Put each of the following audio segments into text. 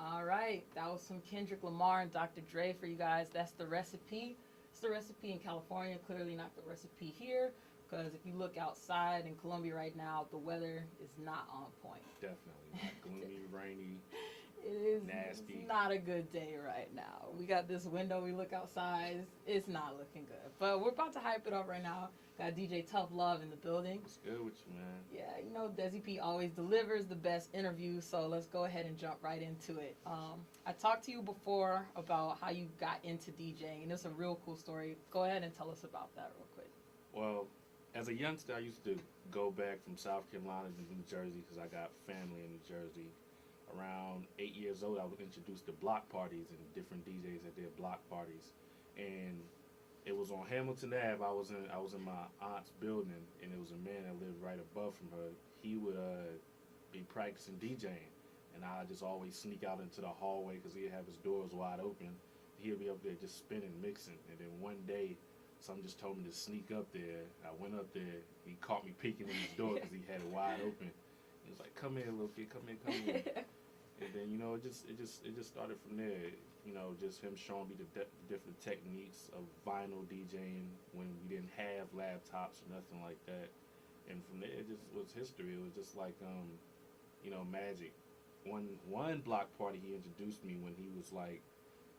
All right, that was some Kendrick Lamar and Dr. Dre for you guys. That's the recipe. It's the recipe in California, clearly not the recipe here. Because if you look outside in Colombia right now, the weather is not on point. Definitely not. Gloomy, rainy, It is nasty. not a good day right now. We got this window, we look outside, it's not looking good. But we're about to hype it up right now. Got DJ Toughlove in the building. What's good with you, man? Yeah, you know, Desi P always delivers the best interviews, so let's go ahead and jump right into it. I talked to you before about how you got into DJing, and it's a real cool story. Go ahead and tell us about that real quick. Well, as a youngster, I used to go back from South Carolina to New Jersey because I got family in New Jersey. Around 8 years old, I was introduced to block parties and different DJs that did block parties, and it was on Hamilton Ave. I was in my aunt's building, and it was a man that lived right above from her. He would be practicing DJing, and I just always sneak out into the hallway because he'd have his doors wide open. He'd be up there just spinning, mixing, and then one day, someone just told me to sneak up there. I went up there. He caught me peeking in his door because he had it wide open. He was like, "Come here, little kid. Come here." And then, you know, it just started from there. You know, just him showing me the different techniques of vinyl DJing when we didn't have laptops or nothing like that. And from there, it just was history. It was just like, you know, magic. One block party he introduced me when he was like,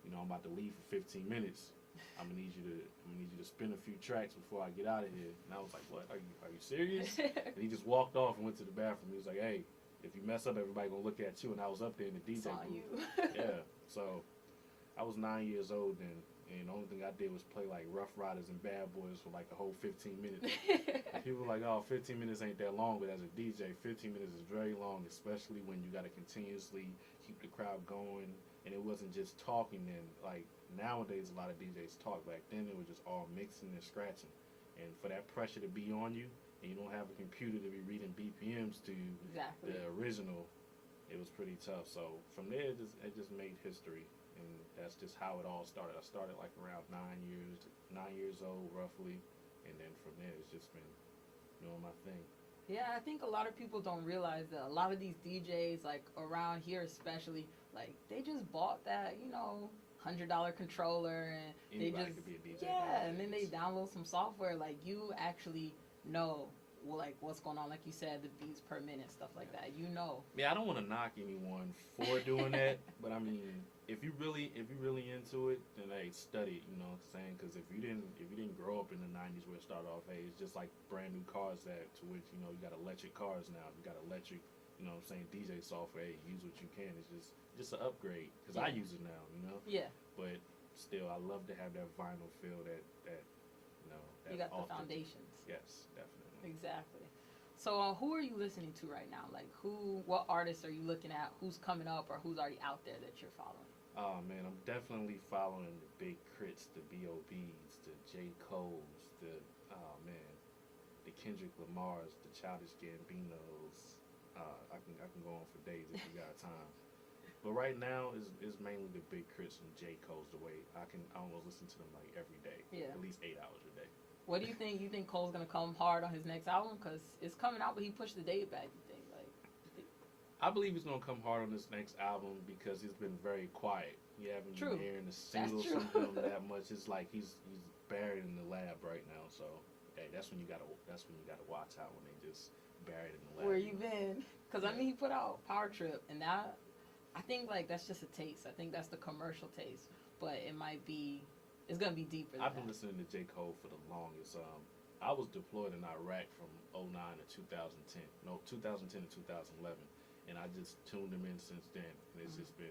you know, I'm about to leave for 15 minutes. I'm gonna need you to spin a few tracks before I get out of here. And I was like, what? Are you serious? And he just walked off and went to the bathroom. He was like, hey, if you mess up, everybody gonna look at you. And I was up there in the DJ booth. You. Yeah. So I was 9 years old then, and the only thing I did was play like Rough Riders and Bad Boys for like a whole 15 minutes. And people were like, oh, 15 minutes ain't that long, but as a DJ, 15 minutes is very long, especially when you gotta continuously keep the crowd going. And it wasn't just talking then. Like nowadays, a lot of DJs talk. Back then, it was just all mixing and scratching. And for that pressure to be on you, and you don't have a computer to be reading BPMs to Exactly. the original, it was pretty tough. So from there, it just made history, and that's just how it all started. I started like around 9 years old roughly, and then from there, it's just been doing my thing. Yeah, I think a lot of people don't realize that a lot of these DJs, like around here especially, like they just bought that, you know, $100 controller and Anybody they just could be a DJ. yeah, and then they download some software. Like you actually know, like what's going on, like you said, the beats per minute, stuff like that. You know. Yeah, I don't want to knock anyone for doing that, but I mean, if you really into it, then hey, study it. You know what I'm saying? Because if you didn't grow up in the '90s where it started off, hey, it's just like brand new cars that to which you know you got electric cars now. You got electric, you know what I'm saying, DJ software. Hey, use what you can. It's just an upgrade because I use it now. You know. Yeah. But still, I love to have that vinyl feel that you know. That You got the authentic. foundations. Yes, definitely. Exactly. So who are you listening to right now? Like what artists are you looking at? Who's coming up or who's already out there that you're following? Oh man, I'm definitely following the big K.R.I.Ts, the B.O.B.s, the J. Coles, the Kendrick Lamars, the Childish Gambinos. I can go on for days if you got time. But right now is mainly the big K.R.I.Ts and J. Cole's the way I almost listen to them like every day. Yeah. At least 8 hours a day. What do you think? You think Cole's gonna come hard on his next album? Cause it's coming out, but he pushed the date back. You think I believe he's gonna come hard on this next album because he's been very quiet. You haven't been hearing the singles from him that much. It's like he's buried in the lab right now. So hey, that's when you gotta watch out when they just buried in the lab. Where you been? Cause I mean, he put out Power Trip, and that I think like that's just a taste. I think that's the commercial taste, but it might be. It's gonna be deeper than I've been listening to J. Cole for the longest. I was deployed in Iraq from 2009 to 2010. No, 2010 to 2011. And I just tuned him in since then. And it's just been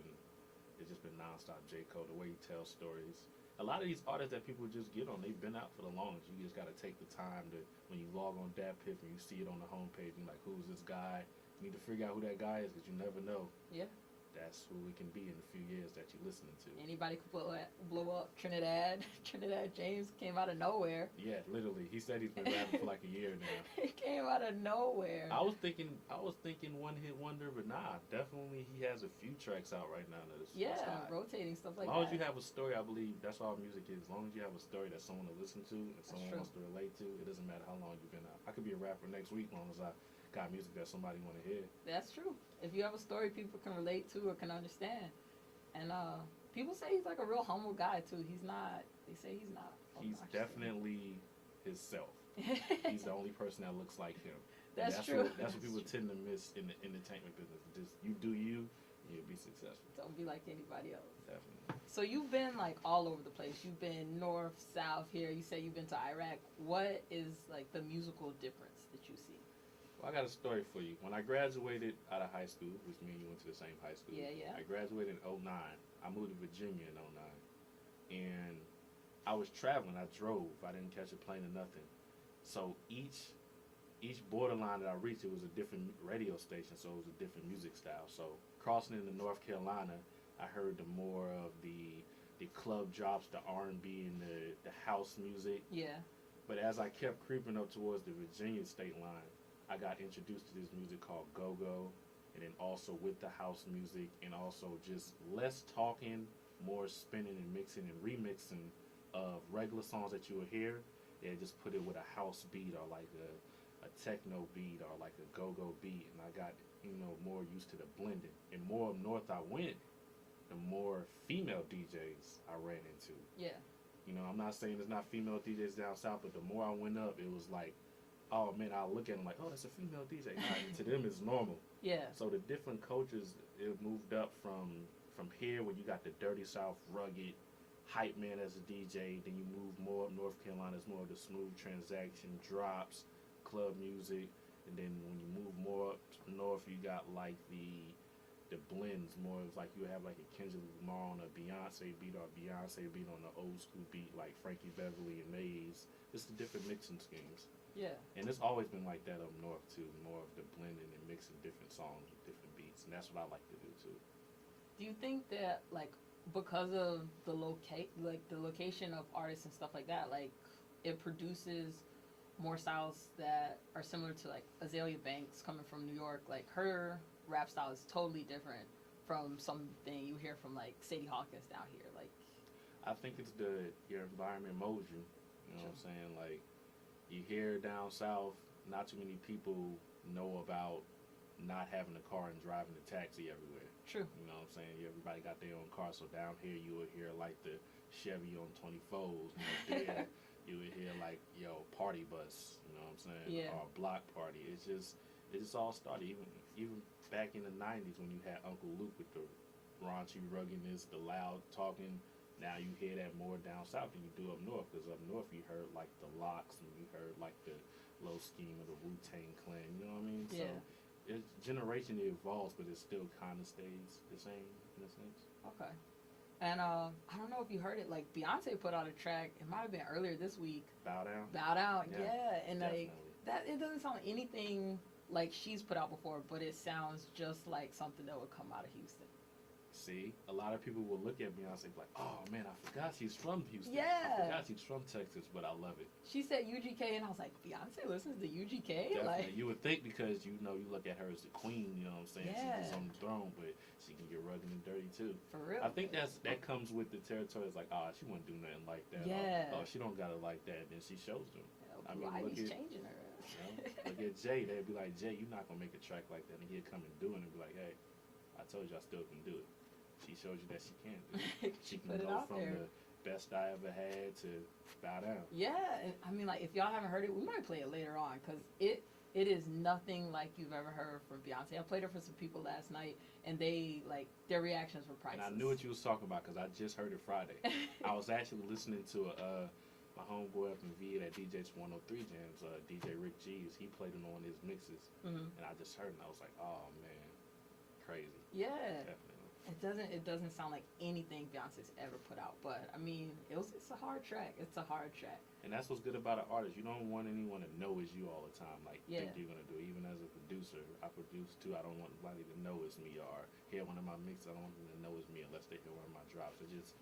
nonstop J. Cole, the way he tells stories. A lot of these artists that people just get on, they've been out for the longest. You just got to take the time to, when you log on DatPiff and you see it on the homepage, you're like, who's this guy? You need to figure out who that guy is because you never know. Yeah. That's who it can be in a few years that you're listening to. Anybody could blow up Trinidad. Trinidad James came out of nowhere. Yeah, literally. He said he's been rapping for like a year now. He came out of nowhere. I was thinking one hit wonder, but nah, definitely he has a few tracks out right now that's rotating stuff like that. As long as you that. have a story, I believe that's all music is. As long as you have a story that someone will listen to and someone wants to relate to, it doesn't matter how long you've been out. I could be a rapper next week as long as I got music that somebody want to hear. That's true. If you have a story people can relate to or can understand. And people say he's like a real humble guy too. He's not. They say he's not. He's definitely himself. He's the only person that looks like him. That's true. That's what people tend to miss in the entertainment business. Just you do you, you'll be successful. Don't be like anybody else. Definitely. So you've been like all over the place. You've been north, south. Here, you say you've been to Iraq. What is like the musical difference that you see? Well, I got a story for you. When I graduated out of high school, which me and you went to the same high school. Yeah. I graduated in 2009. I moved to Virginia in 2009. And I was traveling. I drove. I didn't catch a plane or nothing. So each borderline that I reached, it was a different radio station, so it was a different music style. So crossing into North Carolina, I heard the more of the club drops, the R&B and the house music. Yeah. But as I kept creeping up towards the Virginia state line, I got introduced to this music called go-go, and then also with the house music, and also just less talking, more spinning and mixing and remixing of regular songs that you would hear. They just put it with a house beat or like a techno beat or like a go-go beat, and I got more used to the blending. And more up north I went, the more female DJs I ran into. Yeah. I'm not saying there's not female DJs down south, but the more I went up, it was like, oh man, I'll look at them like, oh, that's a female DJ. To them, it's normal. Yeah. So the different cultures, it moved up from here where you got the dirty south, rugged hype man as a DJ. Then you move more up North Carolina, it's more of the smooth transaction drops, club music. And then when you move more up north, you got like the blends, more of like you have like a Kendrick Lamar on a Beyonce beat or a Beyonce beat on an old school beat like Frankie Beverly and Maze. It's the different mixing schemes. Yeah. And it's always been like that up north too, more of the blending and mixing different songs with different beats, and that's what I like to do too. Do you think that like because of the location of artists and stuff like that, like it produces more styles that are similar to like Azalea Banks coming from New York? Like her rap style is totally different from something you hear from like Sadie Hawkins down here. Like, I think it's your environment molds you. You know what I'm saying? Like, you hear down south, not too many people know about not having a car and driving a taxi everywhere. True. You know what I'm saying? Everybody got their own car, so down here you would hear like the Chevy on 24s. And up there you would hear like, party bus. You know what I'm saying? Yeah. Or block party. It just all started even back in the 90s when you had Uncle Luke with the raunchy ruggedness, the loud talking. Now you hear that more down south than you do up north, because up north you heard like the Locks and you heard like the Low Scheme of the Wu-Tang Clan. You know what I mean? Yeah. So generation evolves, but it still kind of stays the same in a sense. Okay. And I don't know if you heard it, like Beyonce put out a track, it might have been earlier this week. Bow Down? Bow Down, yeah. And definitely. like that, it doesn't sound like anything like she's put out before, but it sounds just like something that would come out of Houston. See, a lot of people will look at Beyonce like, oh man, I forgot she's from Houston. Yeah. I forgot she's from Texas, but I love it. She said UGK, and I was like, Beyonce listens to UGK? Definitely. Like, You would think because, you look at her as the queen, you know what I'm saying? Yeah. She's on the throne, but she can get rugged and dirty too. for real. I think that comes with the territory. It's like, she wouldn't do nothing like that. Yeah. Oh, she don't got it like that. Then she shows them. I mean, Why look he's at- changing her? Look at Jay. They'd be like, Jay, you're not going to make a track like that. And he'd come and do it and be like, hey, I told you I still can do it. She showed you that she can do it. She can Put it go out from there. the best I ever had to Bow Down. Yeah, and I mean, like, if y'all haven't heard it, we might play it later on, because it is nothing like you've ever heard from Beyonce. I played it for some people last night, and they, like, their reactions were priceless. And I knew what you was talking about because I just heard it Friday. I was actually listening to my homeboy up in VA that DJs 103 Jams, DJ Rick G's. He played it on his mixes, Mhm. and I just heard it, and I was like, oh man, crazy. Yeah. Definitely. It doesn't sound like anything Beyonce's ever put out, but I mean, it's a hard track. It's a hard track. And that's what's good about an artist. You don't want anyone to know it's you all the time. Like, Yeah. think you're going to do it. Even as a producer, I produce too. I don't want anybody to know it's me or hear one of my mixes. I don't want them to know it's me unless they hear one of my drops. It's just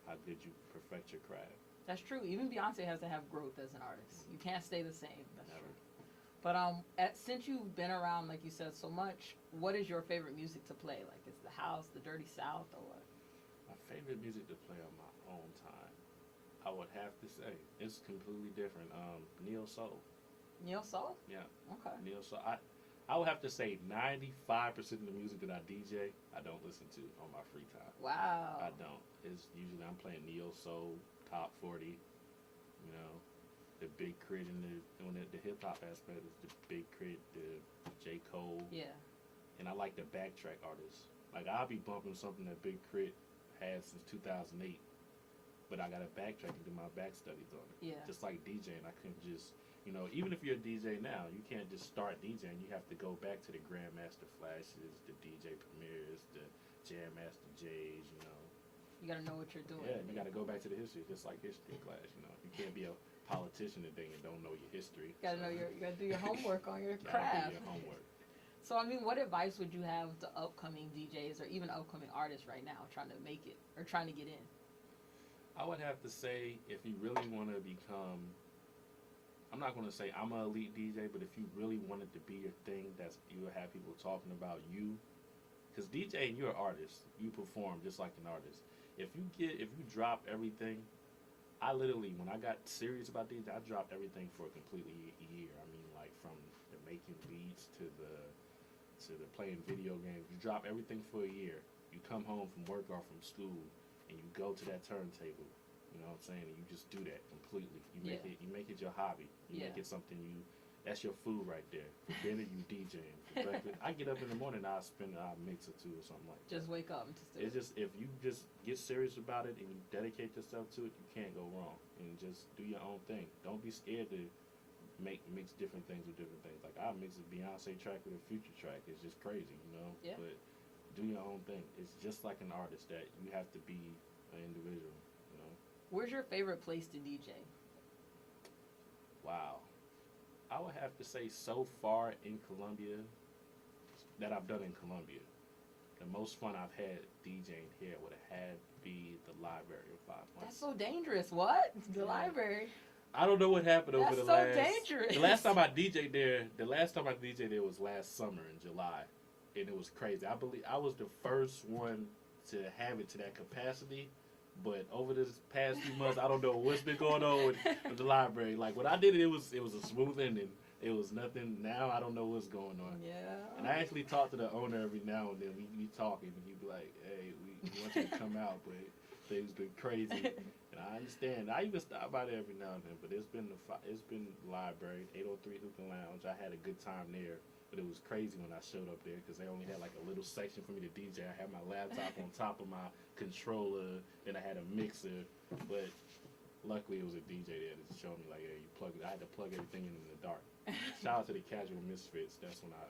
how good you perfect your craft. That's true. Even Beyonce has to have growth as an artist. You can't stay the same. That's Never. true. But since you've been around, like you said, so much, what is your favorite music to play? Like, is the house, the dirty south, or what? My favorite music to play on my own time, I would have to say, it's completely different. Neo Soul. Neo Soul? Yeah. Okay. Neo Soul. I would have to say 95% of the music that I DJ, I don't listen to on my free time. Wow. I don't. It's usually I'm playing neo soul, top 40. You know, the Big K.R.I.T and the hip hop aspect is the Big K.R.I.T, the J Cole. Yeah. And I like the backtrack artists. Like I'll be bumping something that Big K.R.I.T had since 2008, but I gotta backtrack and do my back studies on it. Yeah. Just like DJing, I couldn't just. You know, even if you're a DJ now, you can't just start DJing. You have to go back to the Grandmaster Flashes, the DJ Premieres, the Jam Master J's, you know. You gotta know what you're doing. Yeah, you gotta go back to the history, just like history class, you know. You can't be a politician today and don't know your history. You gotta know you gotta do your homework on your You craft. gotta do your homework. So, I mean, what advice would you have to upcoming DJs or even upcoming artists right now trying to make it or trying to get in? I would have to say, if you really want to become, I'm not going to say I'm an elite DJ, but if you really want it to be your thing, that's you will have people talking about you. Because DJing, you're an artist. You perform just like an artist. If you drop everything, I literally, when I got serious about DJ, I dropped everything for a completely year. I mean, like from the making beats to the playing video games. You drop everything for a year. You come home from work or from school, and you go to that turntable. You know what I'm saying? And you just do that completely. You make it your hobby. You make it something that's your food right there. For dinner, you DJing. For breakfast, I get up in the morning, I'll mix or two or something like that. Just wake up and just do It's just, if you just get serious about it and you dedicate yourself to it, you can't go wrong. And just do your own thing. Don't be scared to mix different things with different things. Like I mix a Beyonce track with a Future track. It's just crazy, you know? Yeah. But do your own thing. It's just like an artist that you have to be an individual. Where's your favorite place to DJ? Wow. I would have to say so far in Columbia that I've done in Columbia, the most fun I've had DJing here would have had to be the library in 5 months. That's so dangerous. What? The library? I don't know what happened over the last... That's so dangerous. The last time I DJed there was last summer in July, and it was crazy. I believe I was the first one to have it to that capacity. But over this past few months, I don't know what's been going on with the library. Like when I did it, it was a smooth ending. It was nothing. Now I don't know what's going on. Yeah. And I actually talk to the owner every now and then. We talking, and he'd be like, "Hey, we want you to come out, but things been crazy." And I understand. I even stop by there every now and then. But it's been library, 803 Hookah Lounge. I had a good time there. But it was crazy when I showed up there because they only had like a little section for me to DJ. I had my laptop on top of my controller, and I had a mixer. But luckily, it was a DJ there that showed me like, "Hey, you plug it." I had to plug everything in the dark. Shout out to the Casual Misfits. That's when I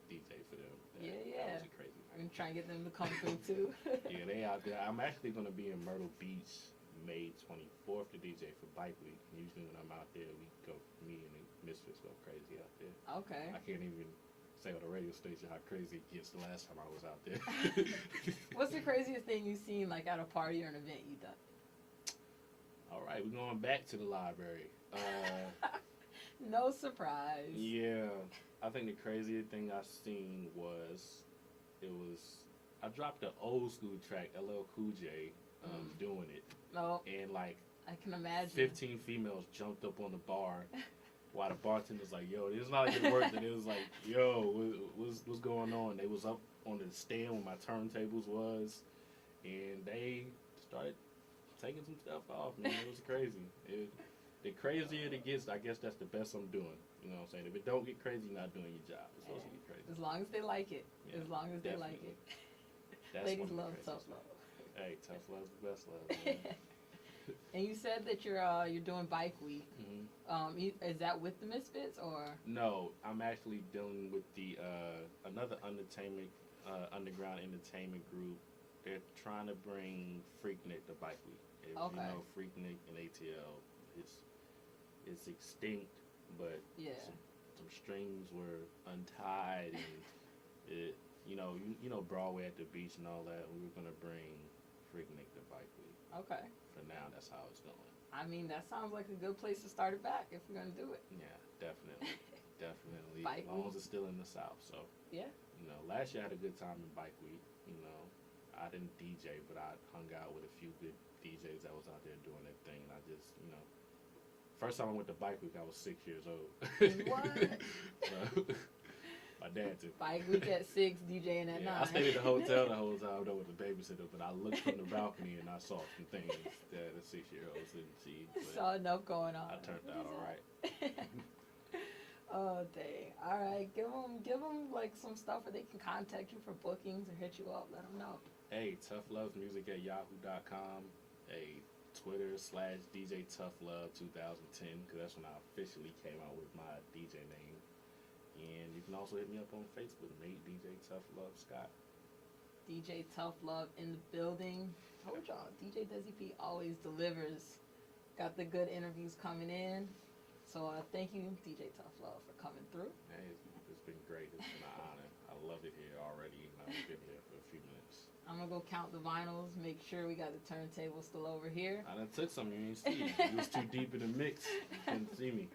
DJ for them. That was crazy. I'm trying to get them to come through too. Yeah, they out there. I'm actually going to be in Myrtle Beach May 24th to DJ for Bike Week. And usually when I'm out there, me and the Misfits go crazy out there. Okay. I can't even say on the radio station how crazy it gets the last time I was out there. What's the craziest thing you've seen like at a party or an event you've done? All right, we're going back to the library. No surprise. Yeah, I think the craziest thing I seen was I dropped the old school track, LL Cool J, doing it. Oh. And like I can imagine. 15 females jumped up on the bar while the bartender's like, "Yo, this is not like it worked." And it was like, "Yo, what's going on?" They was up on the stand where my turntables was, and they started taking some stuff off, man. It was crazy. The crazier it gets, I guess that's the best I'm doing. You know what I'm saying? If it don't get crazy, you're not doing your job. It's supposed to get crazy. As long as they like it. Yeah, as long as they like it. Ladies love tough love. Hey, tough love's the best love, man. And you said that you're doing Bike Week. Mm-hmm. Is that with the Misfits or? No, I'm actually dealing with the another underground entertainment group. They're trying to bring Freaknik to Bike Week. If you know Freaknik and ATL, it's extinct, but some strings were untied, and it, you know Broadway at the beach and all that. We were gonna bring Freaknik to Bike Week. Okay. For now, that's how it's going. I mean, that sounds like a good place to start it back if we're gonna do it. Yeah, definitely, definitely. Bike as long Week. as it's still in the South, so yeah. You know, last year I had a good time in Bike Week. You know, I didn't DJ, but I hung out with a few good DJs that was out there doing their thing, and I just, you know, first time I went to Bike Week, I was 6 years old. What? My dad too. Bike week at 6, DJing at 9. I stayed at the hotel the whole time though with the babysitter, but I looked from the balcony and I saw some things that a 6-year-old didn't see. Saw enough going on. I turned out all right. Oh dang! All right, give them like some stuff where they can contact you for bookings or hit you up. Let them know. Hey, toughlovemusic@yahoo.com. Hey, Twitter /DJ Toughlove 2010, because that's when I officially came out with my DJ name. And you can also hit me up on Facebook, Nate DJ Toughlove Scott. DJ Toughlove in the building. Told y'all, DJDesiP always delivers. Got the good interviews coming in. So thank you, DJ Toughlove, for coming through. Hey, it's been great. It's been an honor. I love it here already, and I've been here for a few minutes. I'm going to go count the vinyls, make sure we got the turntable still over here. I done took some. You didn't see me. You was too deep in the mix. You couldn't see me.